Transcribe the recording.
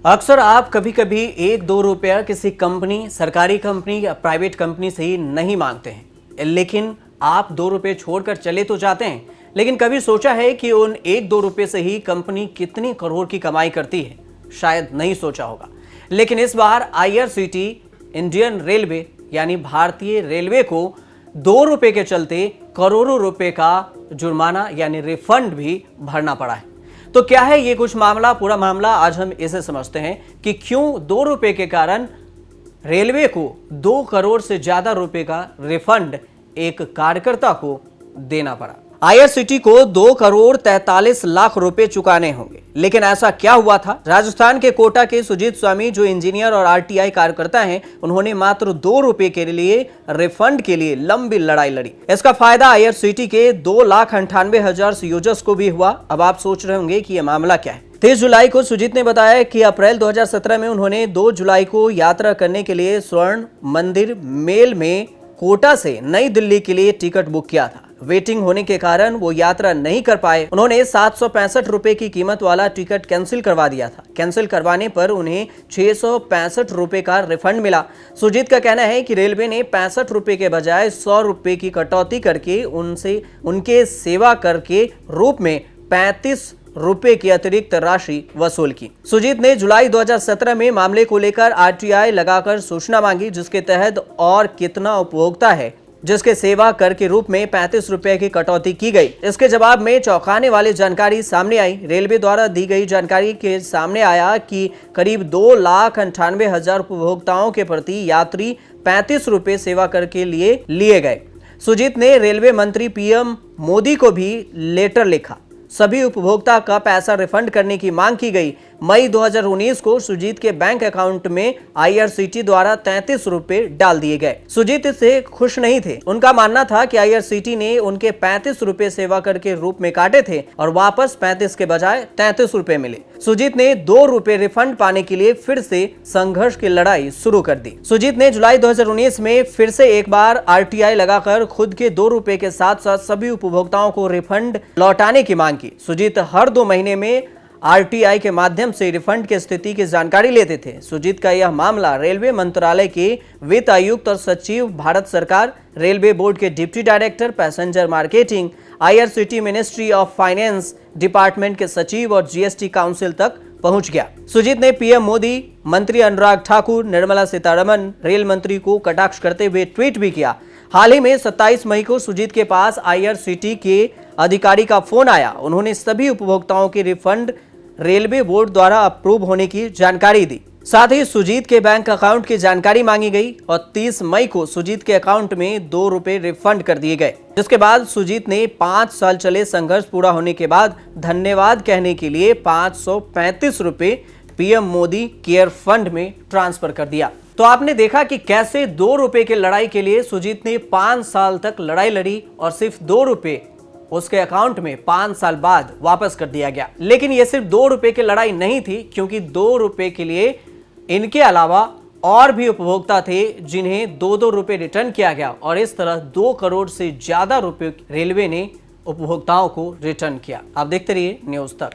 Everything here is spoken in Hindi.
अक्सर आप कभी कभी 1-2 रुपया किसी कंपनी, सरकारी कंपनी या प्राइवेट कंपनी से ही नहीं मांगते हैं, लेकिन आप 2 रुपये छोड़कर चले तो जाते हैं। लेकिन कभी सोचा है कि उन 1-2 रुपये से ही कंपनी कितनी करोड़ की कमाई करती है? शायद नहीं सोचा होगा। लेकिन इस बार आईआरसीटी, इंडियन रेलवे यानी भारतीय रेलवे को 2 रुपये के चलते करोड़ों रुपए का जुर्माना यानी रिफंड भी भरना पड़ा है। तो क्या है ये कुछ मामला, पूरा मामला आज हम इसे समझते हैं कि क्यों 2 रुपये के कारण रेलवे को 2 करोड़ से ज्यादा रुपए का रिफंड एक कार्यकर्ता को देना पड़ा। आईआरसीटी को 2 करोड़ 43 लाख रुपए चुकाने होंगे। लेकिन ऐसा क्या हुआ था? राजस्थान के कोटा के सुजीत स्वामी, जो इंजीनियर और आरटीआई कार्यकर्ता हैं, उन्होंने मात्र 2 रुपये के लिए रिफंड के लिए लंबी लड़ाई लड़ी। इसका फायदा आईआरसीटी के 2,98,000 यूजर्स को भी हुआ। अब आप सोच रहे होंगे कि यह मामला क्या है। 23 जुलाई को सुजीत ने बताया कि अप्रैल 2017 में उन्होंने 2 जुलाई को यात्रा करने के लिए स्वर्ण मंदिर मेल में कोटा से नई दिल्ली के लिए टिकट बुक किया था। वेटिंग होने के कारण वो यात्रा नहीं कर पाए। उन्होंने 765 रुपए की कीमत वाला टिकट कैंसिल करवा दिया था। कैंसिल करवाने पर उन्हें 665 रुपए का रिफंड मिला। सुजीत का कहना है कि रेलवे ने 65 रुपए के बजाय 100 रुपए की कटौती करके उनके सेवा कर के रूप में 35 रुपए की अतिरिक्त राशि वसूल की। सुजीत ने जुलाई 2017 में मामले को लेकर आरटीआई लगाकर सूचना मांगी, जिसके तहत और कितना उपभोक्ता है जिसके सेवा कर के रूप में 35 रुपए की कटौती की गई। इसके जवाब में चौंकाने वाली जानकारी सामने आई। रेलवे द्वारा दी गई जानकारी के सामने आया कि करीब 2,98,000 उपभोक्ताओं के प्रति यात्री 35 रुपए सेवा कर के लिए गए। सुजीत ने रेलवे मंत्री पीएम मोदी को भी लेटर लिखा। सभी उपभोक्ता का पैसा रिफंड करने की मांग की गई। मई 2019 को सुजीत के बैंक अकाउंट में आईआरसीटी द्वारा 33 रुपए डाल दिए गए। सुजीत इससे खुश नहीं थे। उनका मानना था कि आईआरसीटी ने उनके 35 रुपए सेवा कर के रूप में काटे थे और वापस 35 के बजाय 33 रुपए मिले। सुजीत ने 2 रुपए रिफंड पाने के लिए फिर से संघर्ष की लड़ाई शुरू कर दी। सुजीत ने जुलाई 2019 में फिर से एक बार आरटीआई लगाकर खुद के 2 रुपए के साथ साथ सभी उपभोक्ताओं को रिफंड लौटाने की मांग की। सुजीत हर 2 महीने में आरटीआई के माध्यम से रिफंड की स्थिति की जानकारी लेते थे। सुजीत का यह मामला रेलवे मंत्रालय के वित्त आयुक्त और सचिव, भारत सरकार, रेलवे बोर्ड के deputy director passenger marketing, IRCT ministry of finance department के सचिव और जीएसटी काउंसिल तक पहुंच गया। सुजीत ने पीएम मोदी, मंत्री अनुराग ठाकुर, निर्मला सीतारमण, रेल मंत्री को कटाक्ष करते हुए ट्वीट भी किया। हाल ही में 27 मई को सुजीत के पास आईआरसीटी के अधिकारी का फोन आया। उन्होंने सभी उपभोक्ताओं के रिफंड रेलवे बोर्ड द्वारा अप्रूव होने की जानकारी दी। साथ ही सुजीत के बैंक अकाउंट की जानकारी मांगी गई और 30 मई को सुजीत के अकाउंट में 2 रुपए रिफंड कर दिए गए। जिसके बाद सुजीत ने 5 साल चले संघर्ष पूरा होने के बाद धन्यवाद कहने के लिए 535 रुपए पीएम मोदी केयर फंड में ट्रांसफर कर दिया। तो आपने देखा कि कैसे 2 रुपए के लड़ाई के लिए सुजीत ने 5 साल तक लड़ाई लड़ी और सिर्फ 2 रुपए उसके अकाउंट में 5 साल बाद वापस कर दिया गया। लेकिन यह सिर्फ 2 रुपए की लड़ाई नहीं थी, क्योंकि 2 रुपए के लिए इनके अलावा और भी उपभोक्ता थे जिन्हें 2-2 रुपए रिटर्न किया गया और इस तरह 2 करोड़ से ज्यादा रुपए रेलवे ने उपभोक्ताओं को रिटर्न किया। आप देखते रहिए न्यूज़ तक।